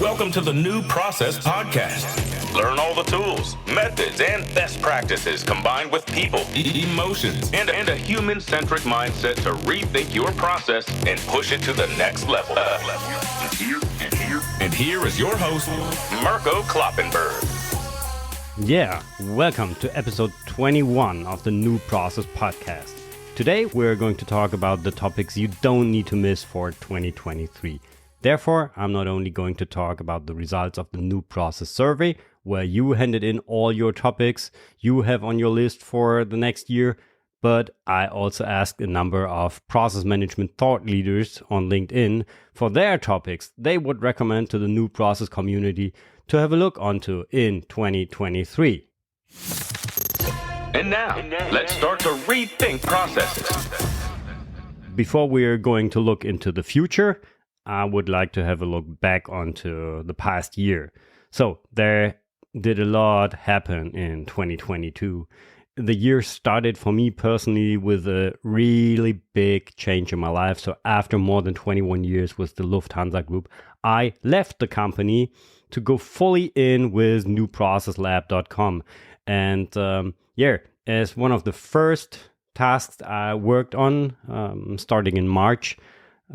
Welcome to the New Process Podcast. Learn all the tools, methods, and best practices combined with people, emotions, and a human-centric mindset to rethink your process and push it to the next level. And here is your host, Mirko Kloppenberg. Yeah, welcome to episode 21 of the New Process Podcast. Today we're going to talk about the topics you don't need to miss for 2023. Therefore, I'm not only going to talk about the results of the New Process survey, where you handed in all your topics you have on your list for the next year, but I also asked a number of process management thought leaders on LinkedIn for their topics they would recommend to the New Process community to have a look onto in 2023. And now, let's start to rethink processes. Before we're going to look into the future, I would like to have a look back onto the past year. So there did a lot happen in 2022. The year started for me personally with a really big change in my life. So after more than 21 years with the Lufthansa Group, I left the company to go fully in with newprocesslab.com. And as one of the first tasks I worked on starting in March,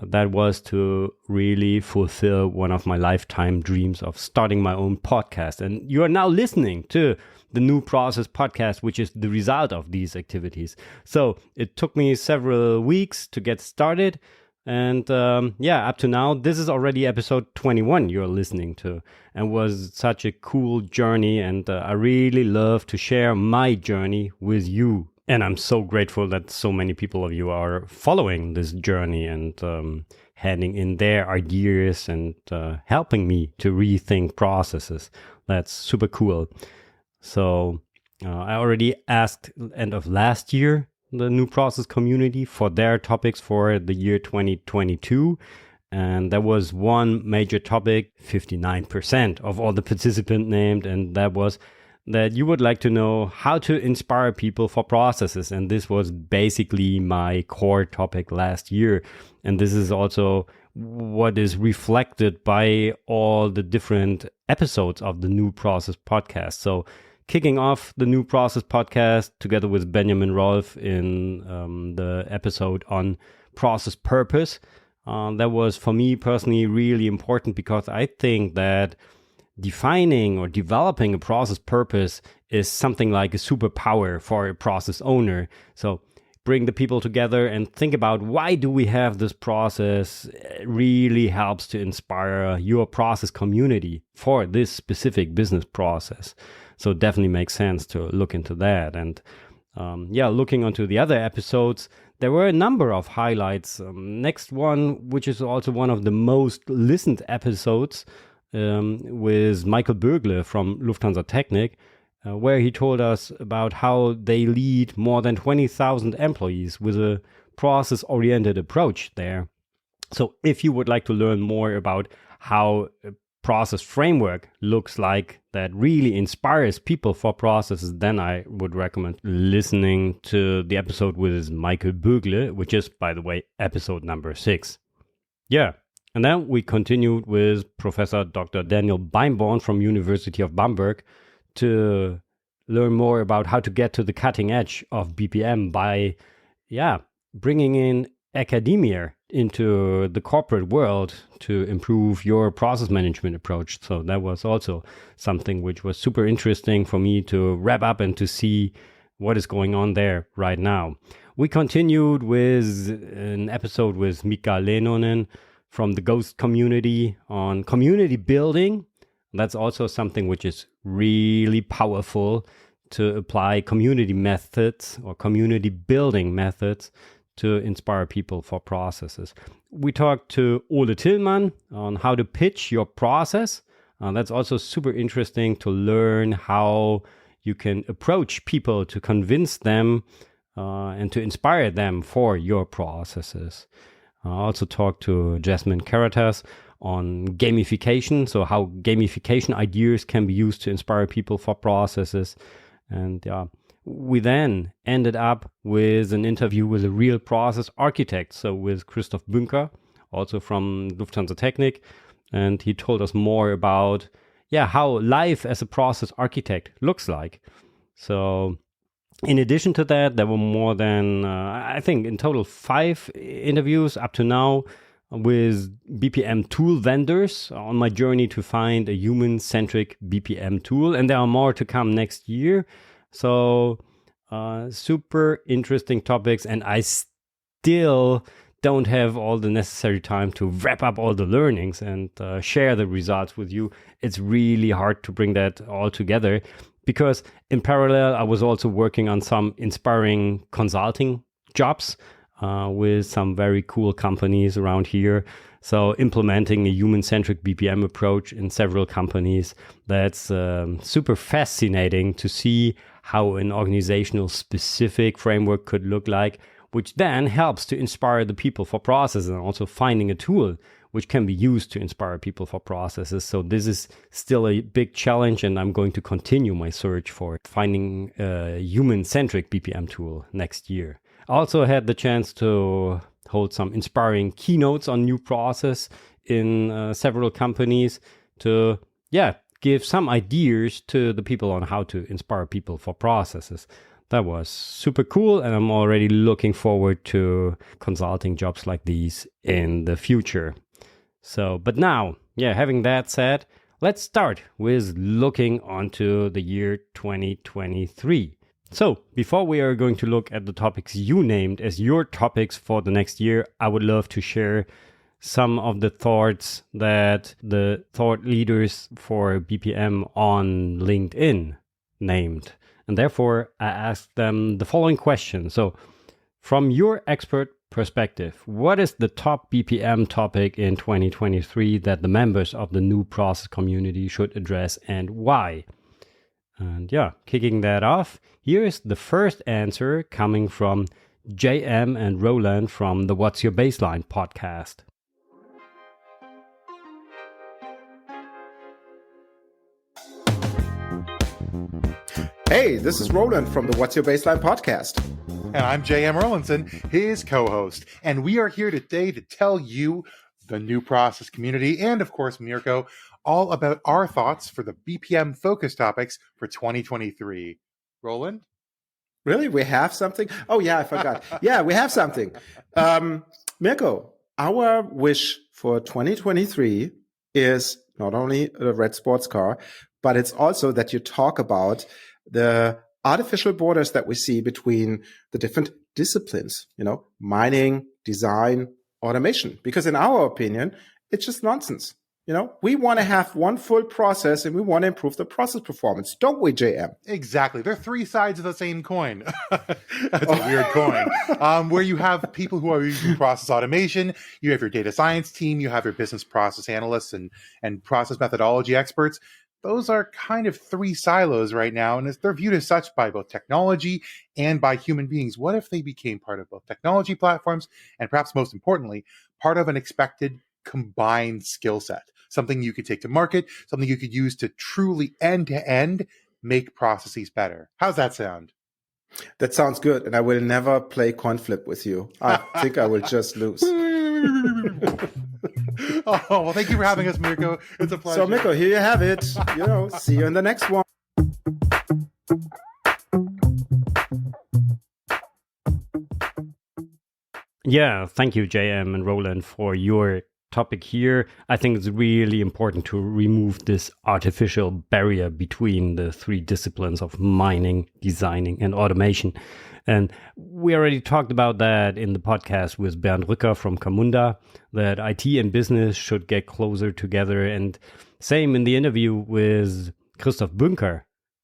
that was to really fulfill one of my lifetime dreams of starting my own podcast. And you are now listening to the New Process Podcast, which is the result of these activities. So it took me several weeks to get started. And up to now, this is already episode 21 you're listening to, and was such a cool journey. And I really love to share my journey with you. And I'm so grateful that so many people of you are following this journey and handing in their ideas and helping me to rethink processes. That's super cool. So I already asked end of last year the New Process community for their topics for the year 2022. And there was one major topic, 59% of all the participants named, and that was that you would like to know how to inspire people for processes. And this was basically my core topic last year. And this is also what is reflected by all the different episodes of the New Process Podcast. So kicking off the New Process Podcast together with Benjamin Rolfe in the episode on process purpose. That was for me personally really important because I think that defining or developing a process purpose is something like a superpower for a process owner. So bring the people together and think about why do we have this process. It really helps to inspire your process community for this specific business process. So it definitely makes sense to look into that. And looking onto the other episodes, there were a number of highlights. Next one, which is also one of the most listened episodes, with Michael Bögle from Lufthansa Technik, where he told us about how they lead more than 20,000 employees with a process-oriented approach there. So if you would like to learn more about how a process framework looks like that really inspires people for processes, then I would recommend listening to the episode with Michael Bögle, which is, by the way, episode number 6. Yeah. And then we continued with Professor Dr. Daniel Beimborn from University of Bamberg to learn more about how to get to the cutting edge of BPM by, bringing in academia into the corporate world to improve your process management approach. So that was also something which was super interesting for me to wrap up and to see what is going on there right now. We continued with an episode with Mika Leinonen from the Ghost community on community building. That's also something which is really powerful to apply community methods or community building methods to inspire people for processes. We talked to Ole Tillmann on how to pitch your process. That's also super interesting to learn how you can approach people to convince them and to inspire them for your processes. I also talked to Jasmine Caratas on gamification, so how gamification ideas can be used to inspire people for processes. And we then ended up with an interview with a real process architect, so with Christoph Bünker, also from Lufthansa Technik. and he told us more about how life as a process architect looks like. So in addition to that, there were more than, I think in total 5 interviews up to now with BPM tool vendors on my journey to find a human-centric BPM tool. And there are more to come next year. So super interesting topics. And I still don't have all the necessary time to wrap up all the learnings and share the results with you. It's really hard to bring that all together, because in parallel, I was also working on some inspiring consulting jobs with some very cool companies around here. So implementing a human-centric BPM approach in several companies, that's super fascinating to see how an organizational specific framework could look like, which then helps to inspire the people for processes, and also finding a tool which can be used to inspire people for processes. So this is still a big challenge, and I'm going to continue my search for finding a human-centric BPM tool next year. I also had the chance to hold some inspiring keynotes on new process in several companies to, give some ideas to the people on how to inspire people for processes. That was super cool, and I'm already looking forward to consulting jobs like these in the future. So, but now, having that said, let's start with looking onto the year 2023. So, before we are going to look at the topics you named as your topics for the next year, I would love to share some of the thoughts that the thought leaders for BPM on LinkedIn named. And therefore, I asked them the following question. So, from your expert perspective, what is the top BPM topic in 2023 that the members of the new process community should address, and why? And kicking that off, here's the first answer coming from JM and Roland from the What's Your Baseline podcast. Hey, this is Roland from the What's Your Baseline podcast. And I'm J.M. Rollinson, his co-host. And we are here today to tell you, the new process community, and of course, Mirko, all about our thoughts for the BPM focus topics for 2023. Roland? Really? We have something? Oh, yeah, I forgot. We have something. Mirko, our wish for 2023 is not only a red sports car, but it's also that you talk about the artificial borders that we see between the different disciplines, mining, design, automation. Because in our opinion, it's just nonsense. We want to have one full process, and we want to improve the process performance, don't we, JM? Exactly. They're 3 sides of the same coin. That's a weird coin. Where you have people who are using process automation, you have your data science team, you have your business process analysts and process methodology experts. Those are kind of 3 silos right now, and they're viewed as such by both technology and by human beings. What if they became part of both technology platforms and, perhaps most importantly, part of an expected combined skill set? Something you could take to market, something you could use to truly end-to-end make processes better. How's that sound? That sounds good, and I will never play coin flip with you. I think I will just lose. Oh, well, thank you for having us, Mirko. It's a pleasure. So, Mirko, here you have it. See you in the next one. Thank you, JM and Roland, for your topic here. I think it's really important to remove this artificial barrier between the 3 disciplines of mining, designing, and automation. And we already talked about that in the podcast with Bernd Rücker from Camunda, that IT and business should get closer together. And same in the interview with Christoph Bünker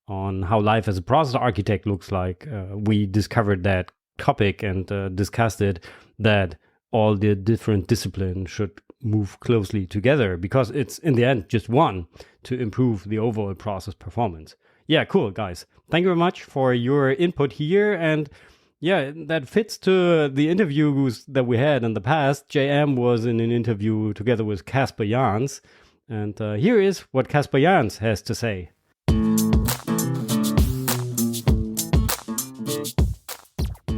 on how life as a process architect looks like. We discovered that topic and discussed it, that all the different disciplines should move closely together, because it's in the end just one to improve the overall process performance. Cool, guys. Thank you very much for your input here. And that fits to the interviews that we had in the past. JM was in an interview together with Casper Jans. And here is what Casper Jans has to say.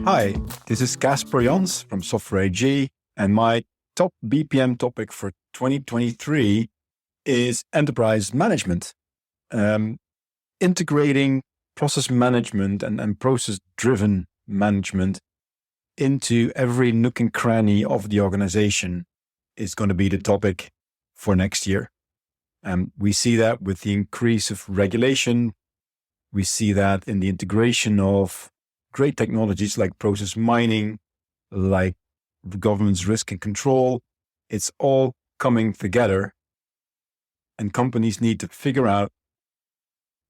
Hi, this is Casper Jans from Software AG, and my top BPM topic for 2023 is enterprise management. Integrating process management and process-driven management into every nook and cranny of the organization is going to be the topic for next year. We see that with the increase of regulation. We see that in the integration of great technologies like process mining, like the government's risk and control. It's all coming together, and companies need to figure out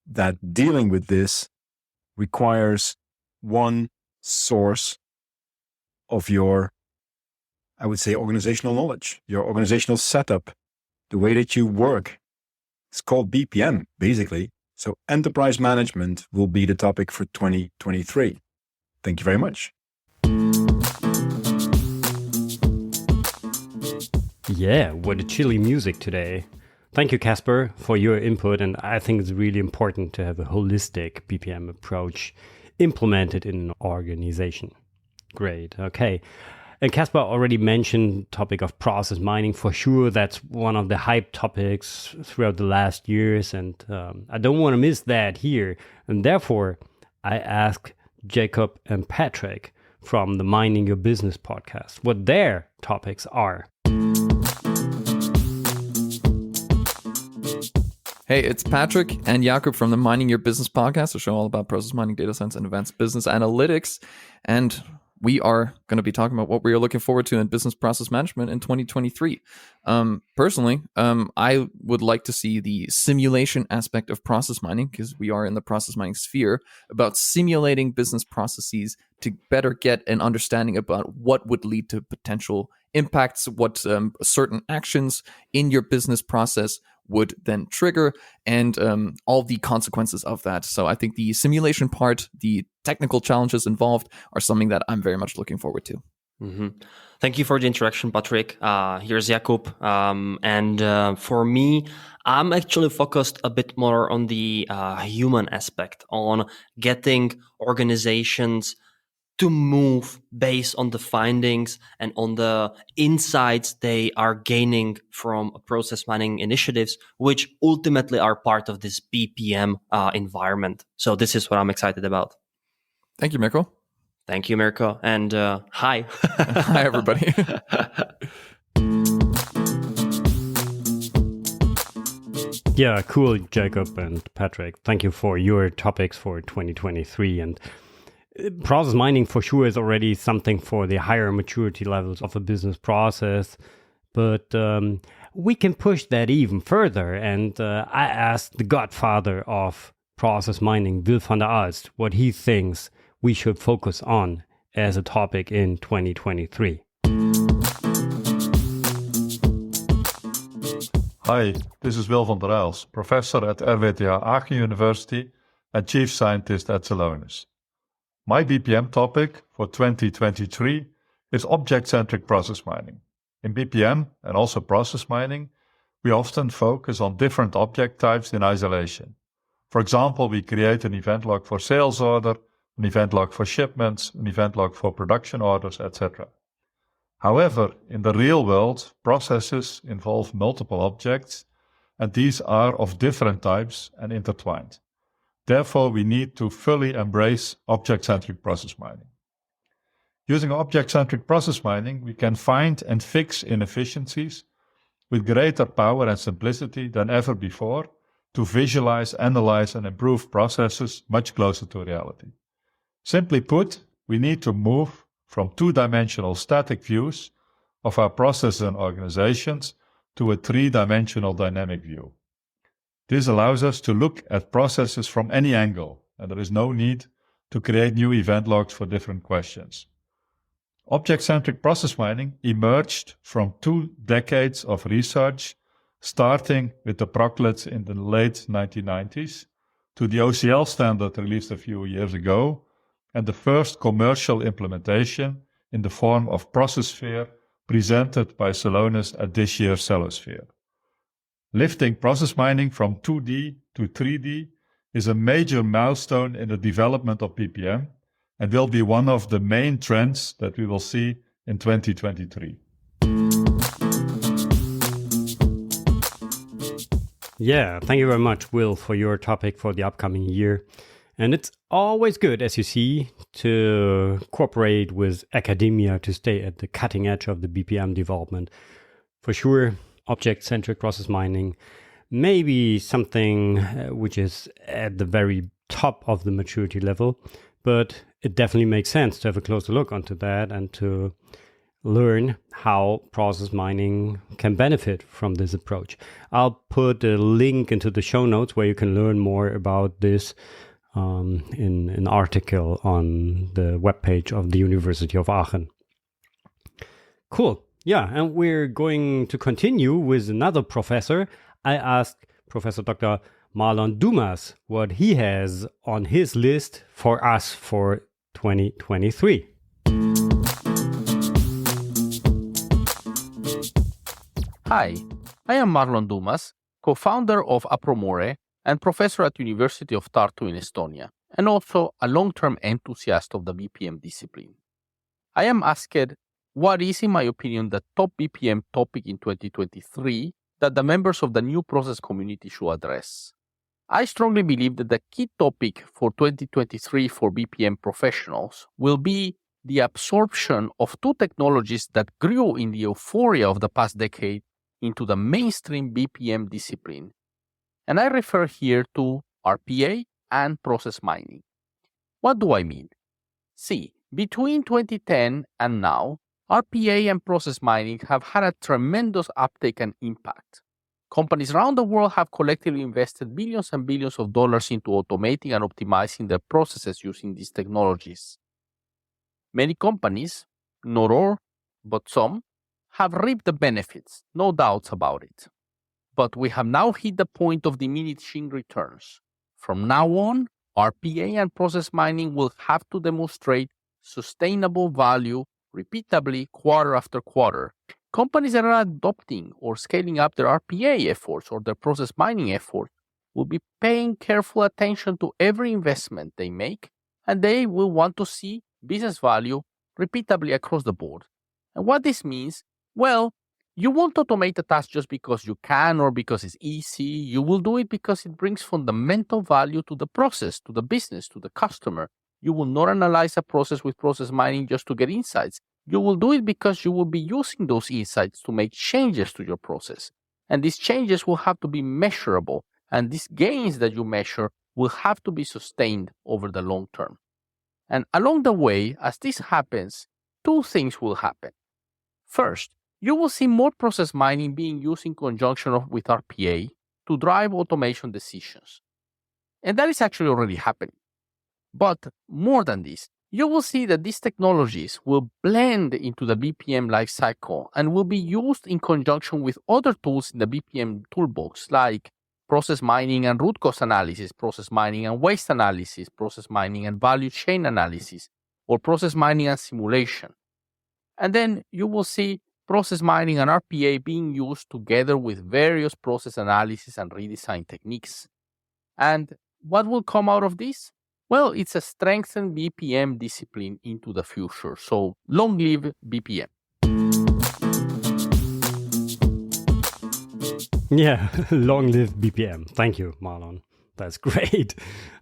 that dealing with this requires one source of your, I would say, organizational knowledge, your organizational setup, the way that you work. It's called BPM, basically. So enterprise management will be the topic for 2023. Thank you very much. Yeah, what a chilly music today. Thank you, Casper, for your input. And I think it's really important to have a holistic BPM approach implemented in an organization. Great. Okay. And Casper already mentioned topic of process mining. For sure, that's one of the hype topics throughout the last years. And I don't want to miss that here. And therefore, I asked Jacob and Patrick from the Mining Your Business podcast what their topics are. Hey, it's Patrick and Jakob from the Mining Your Business podcast, a show all about process mining, data science, and advanced business analytics. And we are going to be talking about what we are looking forward to in business process management in 2023. Personally, I would like to see the simulation aspect of process mining, because we are in the process mining sphere, about simulating business processes to better get an understanding about what would lead to potential impacts, what certain actions in your business process would then trigger, and all the consequences of that. So I think the simulation part, the technical challenges involved, are something that I'm very much looking forward to. Mm-hmm. Thank you for the introduction, Patrick. Here's Jakob. And for me, I'm actually focused a bit more on the human aspect, on getting organizations to move based on the findings and on the insights they are gaining from process mining initiatives, which ultimately are part of this BPM environment. So this is what I'm excited about. Thank you, Mirko. Thank you, Mirko. And hi. Hi, everybody. Yeah, cool, Jacob and Patrick. Thank you for your topics for 2023. And process mining for sure is already something for the higher maturity levels of a business process, but we can push that even further. And I asked the godfather of process mining, Wil van der Aalst, what he thinks we should focus on as a topic in 2023. Hi, this is Wil van der Aalst, professor at RWTH Aachen University and chief scientist at Celonis. My BPM topic for 2023 is object-centric process mining. In BPM and also process mining, we often focus on different object types in isolation. For example, we create an event log for sales order, an event log for shipments, an event log for production orders, etc. However, in the real world, processes involve multiple objects, and these are of different types and intertwined. Therefore, we need to fully embrace object-centric process mining. Using object-centric process mining, we can find and fix inefficiencies with greater power and simplicity than ever before to visualize, analyze, and improve processes much closer to reality. Simply put, we need to move from two-dimensional static views of our processes and organizations to a three-dimensional dynamic view. This allows us to look at processes from any angle, and there is no need to create new event logs for different questions. Object-centric process mining emerged from 2 decades of research, starting with the Proclets in the late 1990s, to the OCL standard released a few years ago, and the first commercial implementation in the form of Processphere presented by Celonis at this year's Celosphere. Lifting process mining from 2D to 3D is a major milestone in the development of BPM and will be one of the main trends that we will see in 2023. Yeah, thank you very much, Will, for your topic for the upcoming year. And it's always good, as you see, to cooperate with academia to stay at the cutting edge of the BPM development. For sure, object-centric process mining may be something which is at the very top of the maturity level, but it definitely makes sense to have a closer look onto that and to learn how process mining can benefit from this approach. I'll put a link into the show notes where you can learn more about this in an article on the webpage of the University of Aachen. Cool. Yeah, and we're going to continue with another professor. I asked Professor Dr. Marlon Dumas what he has on his list for us for 2023. Hi, I am Marlon Dumas, co-founder of Apromore and professor at University of Tartu in Estonia, and also a long-term enthusiast of the BPM discipline. I am asked what is, in my opinion, the top BPM topic in 2023 that the members of the new process community should address. I strongly believe that the key topic for 2023 for BPM professionals will be the absorption of two technologies that grew in the euphoria of the past decade into the mainstream BPM discipline. And I refer here to RPA and process mining. What do I mean? See, between 2010 and now, RPA and process mining have had a tremendous uptake and impact. Companies around the world have collectively invested billions and billions of dollars into automating and optimizing their processes using these technologies. Many companies, not all, but some, have reaped the benefits, no doubts about it. But we have now hit the point of diminishing returns. From now on, RPA and process mining will have to demonstrate sustainable value repeatably quarter after quarter. Companies that are adopting or scaling up their RPA efforts or their process mining efforts will be paying careful attention to every investment they make, and they will want to see business value repeatably across the board. And what this means, well, you won't automate a task just because you can or because it's easy. You will do it because it brings fundamental value to the process, to the business, to the customer. You will not analyze a process with process mining just to get insights. You will do it because you will be using those insights to make changes to your process. And these changes will have to be measurable. And these gains that you measure will have to be sustained over the long term. And along the way, as this happens, two things will happen. First, you will see more process mining being used in conjunction with RPA to drive automation decisions. And that is actually already happening. But more than this, you will see that these technologies will blend into the BPM lifecycle and will be used in conjunction with other tools in the BPM toolbox, like process mining and root cause analysis, process mining and waste analysis, process mining and value chain analysis, or process mining and simulation. And then you will see process mining and RPA being used together with various process analysis and redesign techniques. And what will come out of this? Well, it's a strengthened BPM discipline into the future. So long live BPM. Yeah, long live BPM. Thank you, Marlon. That's great.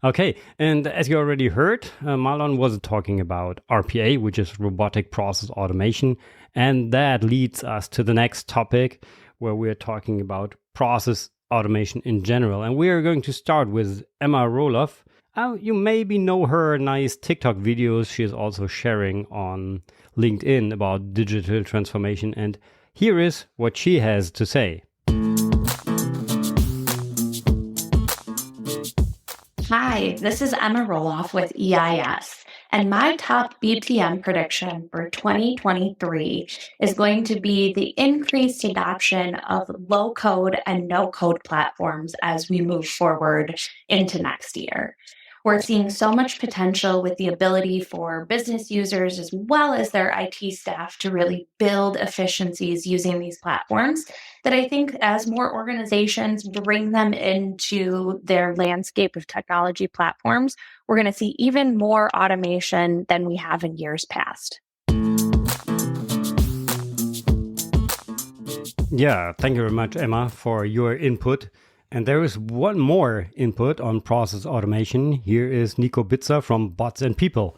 Okay, and as you already heard, Marlon was talking about RPA, which is robotic process automation. And that leads us to the next topic, where we're talking about process automation in general. And we are going to start with Emma Roloff. You maybe know her nice TikTok videos. She is also sharing on LinkedIn about digital transformation. And here is what she has to say. Hi, this is Emma Roloff with EIS, and my top BPM prediction for 2023 is going to be the increased adoption of low-code and no-code platforms as we move forward into next year. We're seeing so much potential with the ability for business users as well as their IT staff to really build efficiencies using these platforms that I think as more organizations bring them into their landscape of technology platforms, we're going to see even more automation than we have in years past. Yeah, thank you very much, Emma, for your input. And there is one more input on process automation. Here is Nico Bitzer from Bots and People.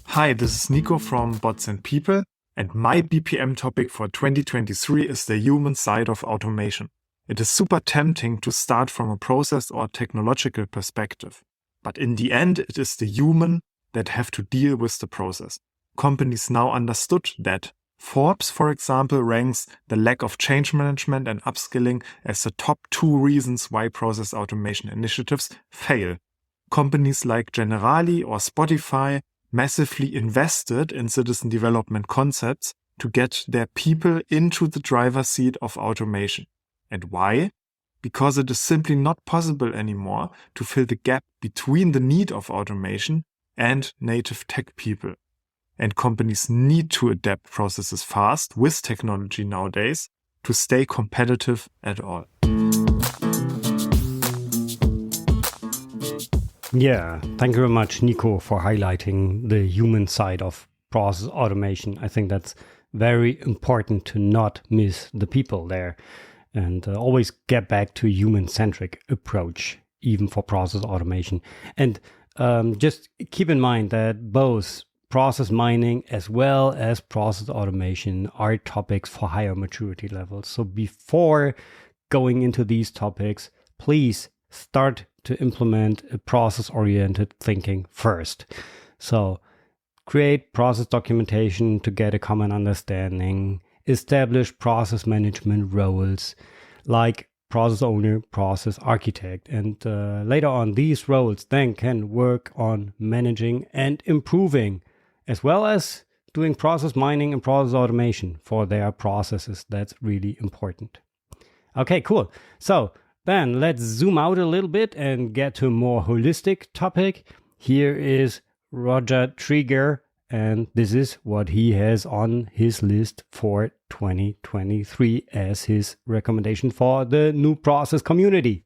Hi, this is Nico from Bots and People, and my BPM topic for 2023 is the human side of automation. It is super tempting to start from a process or technological perspective, but in the end, it is the human that have to deal with the process. Companies now understood that. Forbes, for example, ranks the lack of change management and upskilling as the top 2 reasons why process automation initiatives fail. Companies like Generali or Spotify massively invested in citizen development concepts to get their people into the driver's seat of automation. And why? Because it is simply not possible anymore to fill the gap between the need of automation and native tech people. And companies need to adapt processes fast with technology nowadays to stay competitive at all. Yeah, thank you very much, Nico, for highlighting the human side of process automation. I think that's very important to not miss the people there and always get back to a human-centric approach, even for process automation. And just keep in mind that both process mining as well as process automation are topics for higher maturity levels. So before going into these topics, please start to implement a process-oriented thinking first. So create process documentation to get a common understanding, establish process management roles like process owner, process architect, and later on these roles then can work on managing and improving, as well as doing process mining and process automation for their processes. That's really important. Okay, cool. So then let's zoom out a little bit and get to a more holistic topic. Here is Roger Trieger, and this is what he has on his list for 2023 as his recommendation for the new process community.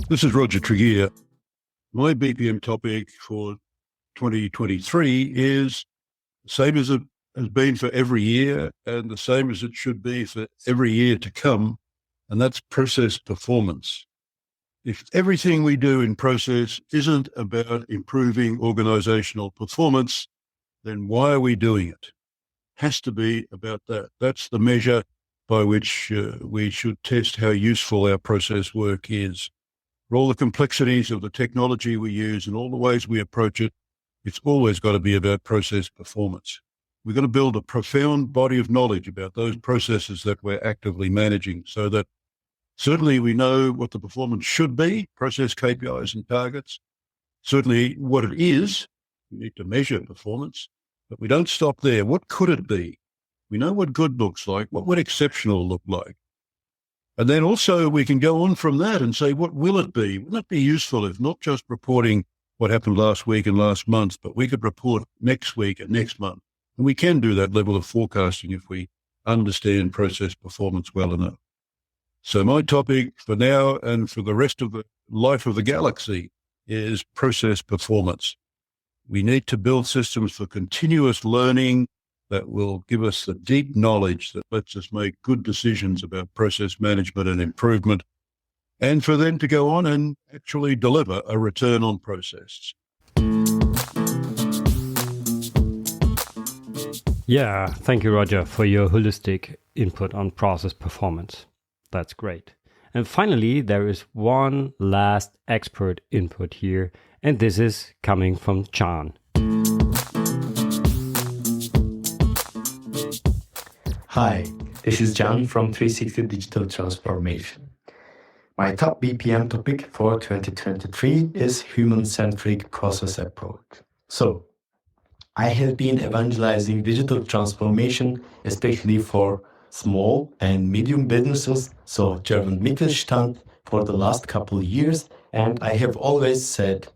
This is Roger Trieger. My BPM topic for 2023 is the same as it has been for every year and the same as it should be for every year to come, and that's process performance. If everything we do in process isn't about improving organizational performance, then why are we doing it? Has to be about that. That's the measure by which we should test how useful our process work is. For all the complexities of the technology we use and all the ways we approach it, it's always got to be about process performance. We've got to build a profound body of knowledge about those processes that we're actively managing so that certainly we know what the performance should be, process KPIs and targets, certainly what it is. We need to measure performance, but we don't stop there. What could it be? We know what good looks like. What would exceptional look like? And then also we can go on from that and say, what will it be? Will it be useful if not just reporting what happened last week and last month, but we could report next week and next month? And we can do that level of forecasting if we understand process performance well enough. So my topic for now and for the rest of the life of the galaxy is process performance. We need to build systems for continuous learning that will give us the deep knowledge that lets us make good decisions about process management and improvement, and for them to go on and actually deliver a return on process. Yeah, thank you, Roger, for your holistic input on process performance. That's great. And finally, there is one last expert input here, and this is coming from John. Hi, this is John from 360 Digital Transformation. My top BPM topic for 2023 is human-centric process approach. So, I have been evangelizing digital transformation, especially for small and medium businesses, so German Mittelstand, for the last couple of years. And I have always said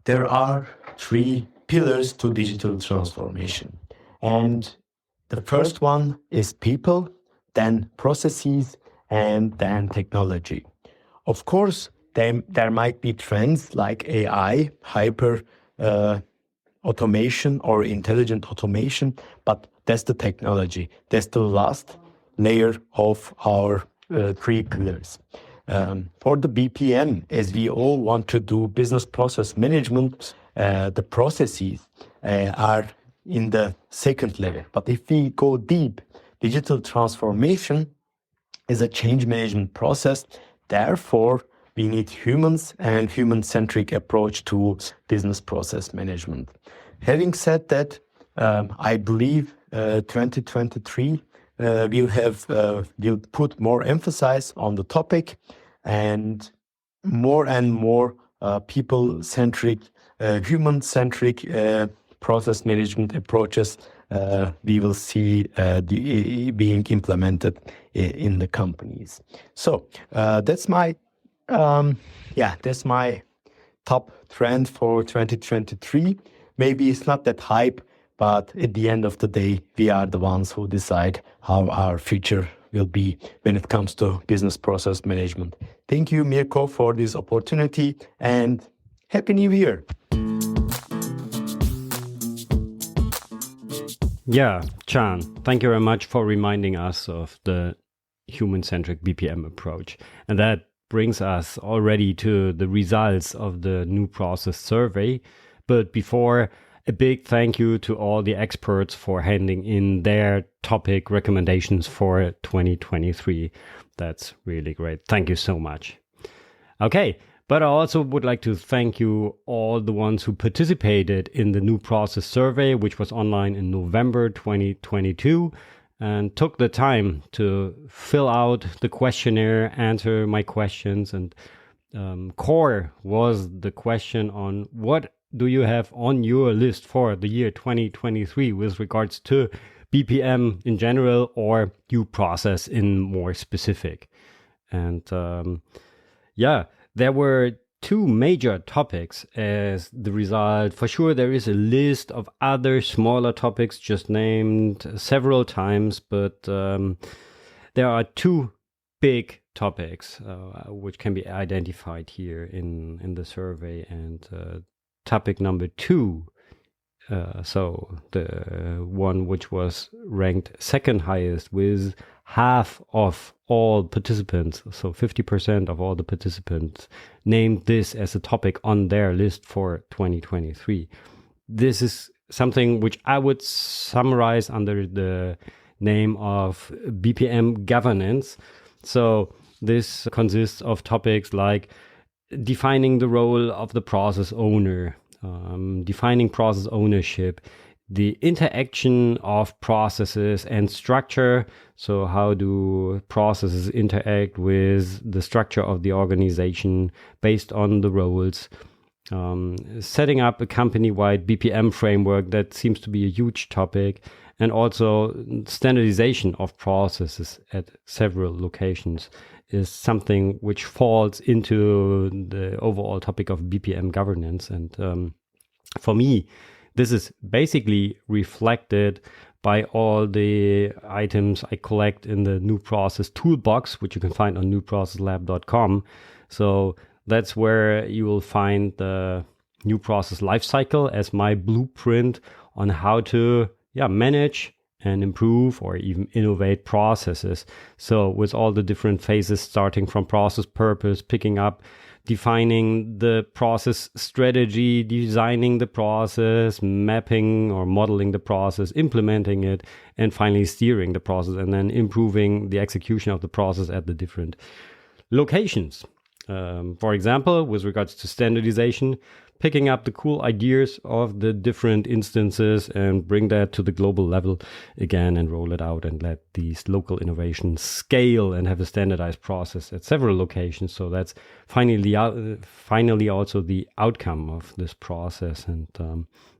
there are 3 pillars to digital transformation. And the first one is people, then processes, and then technology. Of course, there might be trends like AI, hyper automation or intelligent automation, but that's the technology. That's the last layer of our 3 pillars. For the BPM, as we all want to do business process management, the processes are in the second layer. But if we go deep, digital transformation is a change management process. Therefore, we need humans and human-centric approach to business process management. Having said that, I believe 2023 we'll put more emphasis on the topic, and more people-centric, human-centric process management approaches we will see being implemented in the companies. So that's my top trend for 2023. Maybe it's not that hype, but at the end of the day, we are the ones who decide how our future will be when it comes to business process management. Thank you, Mirko, for this opportunity, and Happy New Year. Yeah, Can, thank you very much for reminding us of the human-centric BPM approach. And that brings us already to the results of the new process survey. But before, a big thank you to all the experts for handing in their topic recommendations for 2023. That's really great. Thank you so much. Okay, but I also would like to thank you all the ones who participated in the new process survey, which was online in November 2022, and took the time to fill out the questionnaire, answer my questions. And core was the question on what do you have on your list for the year 2023 with regards to BPM in general or new process in more specific. And there were 2 major topics as the result. For sure, there is a list of other smaller topics just named several times, but there are 2 big topics which can be identified here in the survey. And topic number 2, so the one which was ranked second highest with half of all participants, so 50% of all the participants named this as a topic on their list for 2023. This is something which I would summarize under the name of BPM governance. So this consists of topics like defining the role of the process owner, defining process ownership, the interaction of processes and structure. So how do processes interact with the structure of the organization based on the roles? Setting up a company-wide BPM framework, that seems to be a huge topic. And also standardization of processes at several locations is something which falls into the overall topic of BPM governance. And for me, this is basically reflected by all the items I collect in the New Process Toolbox, which you can find on newprocesslab.com. So that's where you will find the New Process Lifecycle as my blueprint on how to manage and improve or even innovate processes. So with all the different phases, starting from process purpose, picking up, defining the process strategy, designing the process, mapping or modeling the process, implementing it, and finally steering the process, and then improving the execution of the process at the different locations. For example, with regards to standardization, picking up the cool ideas of the different instances and bring that to the global level again and roll it out and let these local innovations scale and have a standardized process at several locations. So that's finally also the outcome of this process. And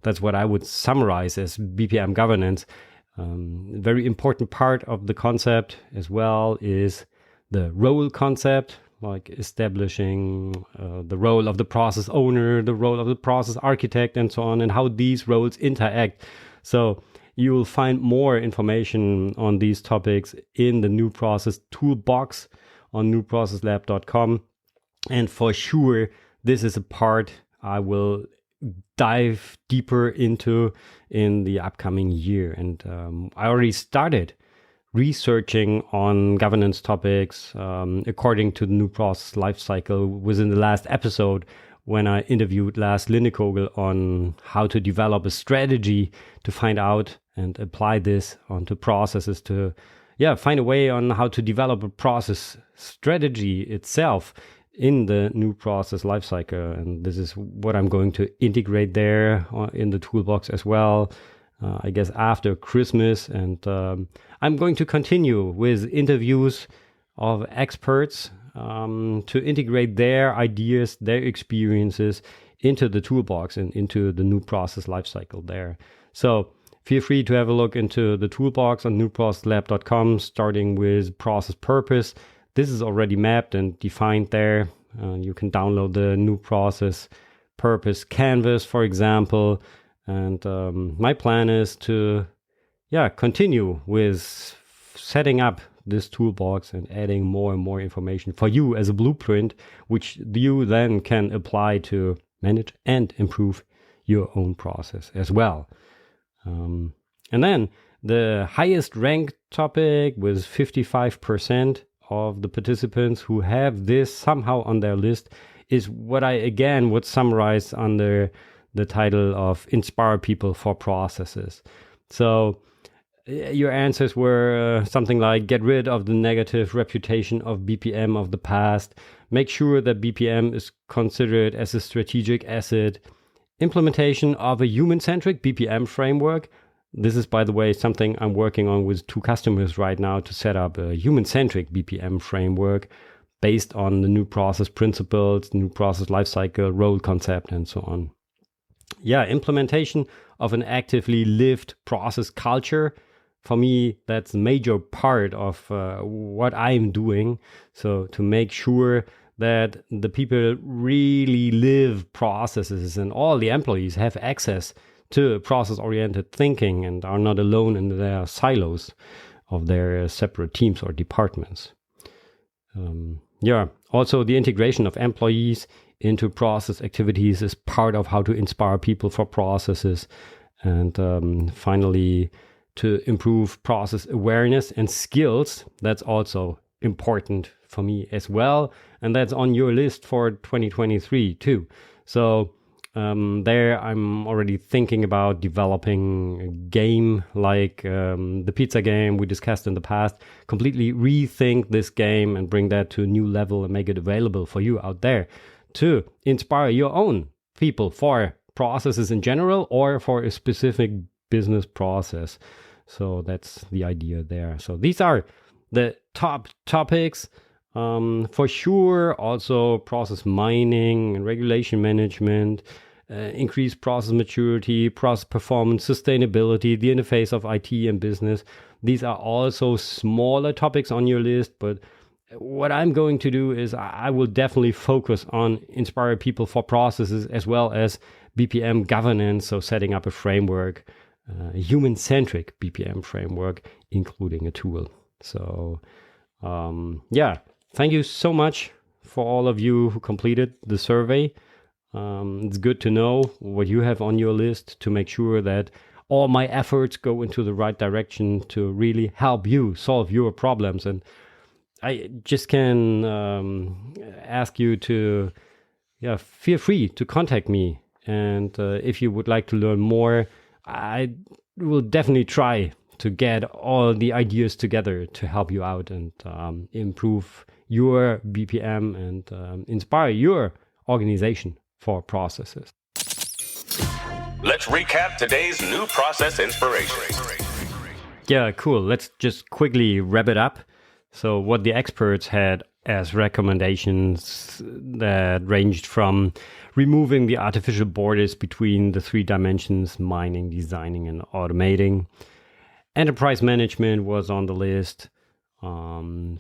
that's what I would summarize as BPM governance. Very important part of the concept as well is the role concept, like establishing the role of the process owner, the role of the process architect, and so on, and how these roles interact. So you will find more information on these topics in the New Process Toolbox on newprocesslab.com. And for sure, this is a part I will dive deeper into in the upcoming year. And I already started researching on governance topics according to the new process lifecycle within the last episode when I interviewed Lars Lindekogel on how to develop a strategy to find out and apply this onto processes to find a way on how to develop a process strategy itself in the new process lifecycle. And this is what I'm going to integrate there in the toolbox as well, I guess after Christmas. And I'm going to continue with interviews of experts to integrate their ideas, their experiences into the toolbox and into the new process lifecycle there. So feel free to have a look into the toolbox on newprocesslab.com, starting with process purpose. This is already mapped and defined there. You can download the new process purpose canvas, for example. And my plan is to continue with setting up this toolbox and adding more and more information for you as a blueprint, which you then can apply to manage and improve your own process as well. And then the highest ranked topic with 55% of the participants who have this somehow on their list is what I again would summarize under the title of Inspire People for Processes. So your answers were something like get rid of the negative reputation of BPM of the past, make sure that BPM is considered as a strategic asset, implementation of a human-centric BPM framework. This is, by the way, something I'm working on with 2 customers right now to set up a human-centric BPM framework based on the new process principles, new process lifecycle, role concept, and so on. Implementation of an actively lived process culture. For me, that's a major part of what I'm doing. So to make sure that the people really live processes and all the employees have access to process-oriented thinking and are not alone in their silos of their separate teams or departments. Also the integration of employees into process activities is part of how to inspire people for processes. And finally, to improve process awareness and skills, that's also important for me as well. And that's on your list for 2023 too. So there I'm already thinking about developing a game like the pizza game we discussed in the past, completely rethink this game and bring that to a new level and make it available for you out there to inspire your own people for processes in general or for a specific business process. So that's the idea there. So these are the top topics. For sure, also process mining and regulation management, increased process maturity, process performance, sustainability, the interface of IT and business. These are also smaller topics on your list, but what I'm going to do is I will definitely focus on inspire people for processes as well as BPM governance, so setting up a framework, a human-centric BPM framework, including a tool. So, thank you so much for all of you who completed the survey. It's good to know what you have on your list to make sure that all my efforts go into the right direction to really help you solve your problems. And I just can ask you to feel free to contact me. And if you would like to learn more, I will definitely try to get all the ideas together to help you out and improve your BPM and inspire your organization for processes. Let's recap today's new process inspiration. Yeah, cool. Let's just quickly wrap it up. So what the experts had as recommendations that ranged from removing the artificial borders between the 3 dimensions, mining, designing, and automating. Enterprise management was on the list.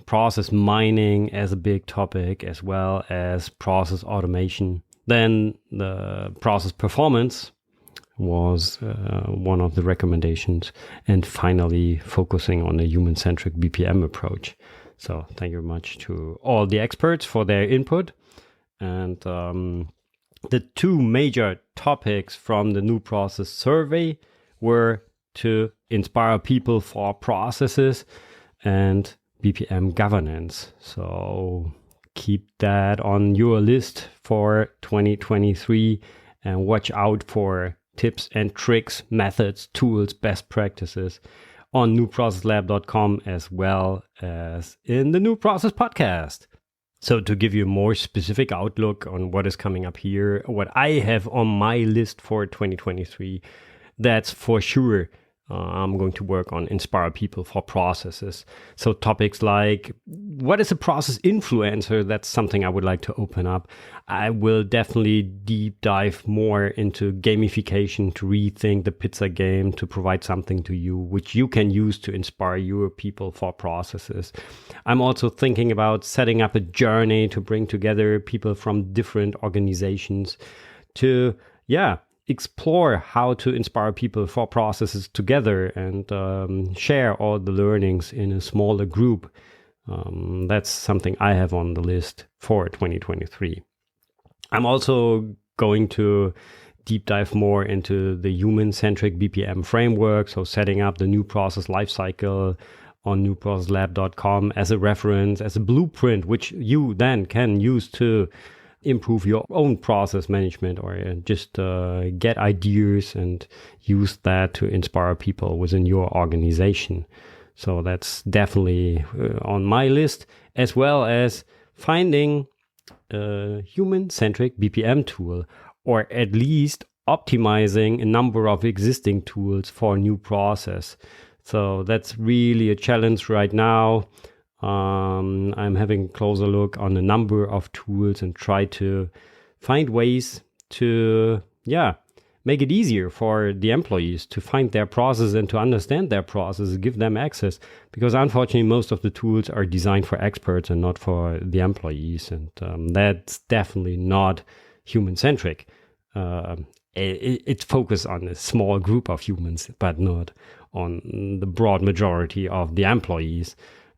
Process mining as a big topic, as well as process automation. Then the process performance was one of the recommendations. And finally, focusing on a human-centric BPM approach. So thank you very much to all the experts for their input. And the two major topics from the New Process survey were to inspire people for processes and BPM governance. So keep that on your list for 2023 and watch out for tips and tricks, methods, tools, best practices on newprocesslab.com as well as in the New Process podcast. So to give you a more specific outlook on what is coming up here, what I have on my list for 2023, that's for sure I'm going to work on inspire people for processes. So topics like what is a process influencer? That's something I would like to open up. I will definitely deep dive more into gamification to rethink the pizza game, to provide something to you which you can use to inspire your people for processes. I'm also thinking about setting up a journey to bring together people from different organizations to, explore how to inspire people for processes together and share all the learnings in a smaller group. That's something I have on the list for 2023. I'm also going to deep dive more into the human-centric BPM framework, so setting up the New Process lifecycle on newprocesslab.com as a reference, as a blueprint, which you then can use to improve your own process management or just get ideas and use that to inspire people within your organization. So that's definitely on my list, as well as finding a human-centric BPM tool, or at least optimizing a number of existing tools for a new process. So that's really a challenge right now. I'm having a closer look on a number of tools and try to find ways to, make it easier for the employees to find their process and to understand their process, give them access. Because unfortunately, most of the tools are designed for experts and not for the employees. And that's definitely not human-centric. It's focused on a small group of humans, but not on the broad majority of the employees.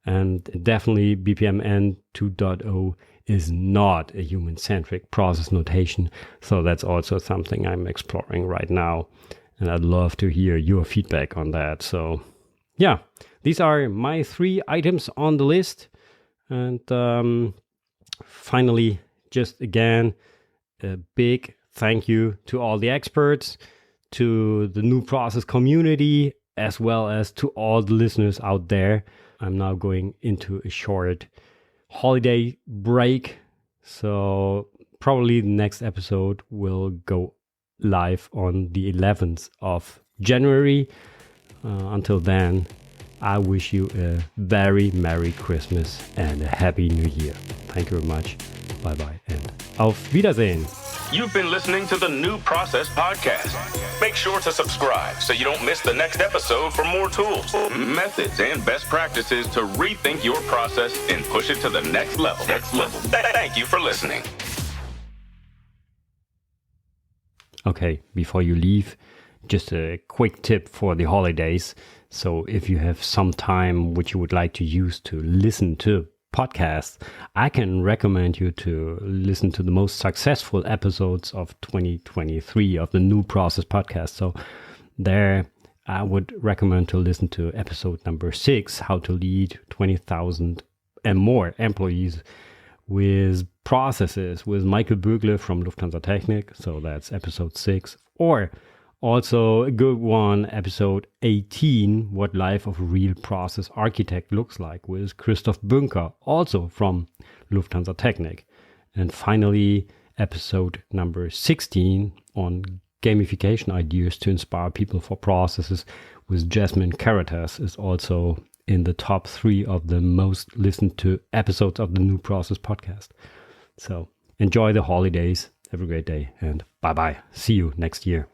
And definitely BPMN 2.0 is not a human-centric process notation. So that's also something I'm exploring right now. And I'd love to hear your feedback on that. So these are my 3 items on the list. And finally, just again, a big thank you to all the experts, to the New Process community, as well as to all the listeners out there. I'm now going into a short holiday break, so probably the next episode will go live on the 11th of January. Until then, I wish you a very Merry Christmas and a Happy New Year. Thank you very much. Bye-bye and auf Wiedersehen. You've been listening to the New Process Podcast. Make sure to subscribe so you don't miss the next episode for more tools, methods, and best practices to rethink your process and push it to the next level. Thank you for listening. Okay, before you leave, just a quick tip for the holidays. So if you have some time which you would like to use to listen to podcasts, I can recommend you to listen to the most successful episodes of 2023 of the New Process podcast. So there I would recommend to listen to episode number 6, how to lead 20,000 and more employees with processes, with Michael Bögle from Lufthansa Technik. So that's episode 6. Or also a good one, episode 18, What Life of a Real Process Architect Looks Like, with Christoph Bünker, also from Lufthansa Technik. And finally, episode number 16 on gamification ideas to inspire people for processes with Jasmine Caritas is also in the top 3 of the most listened to episodes of the New Process podcast. So enjoy the holidays. Have a great day and bye-bye. See you next year.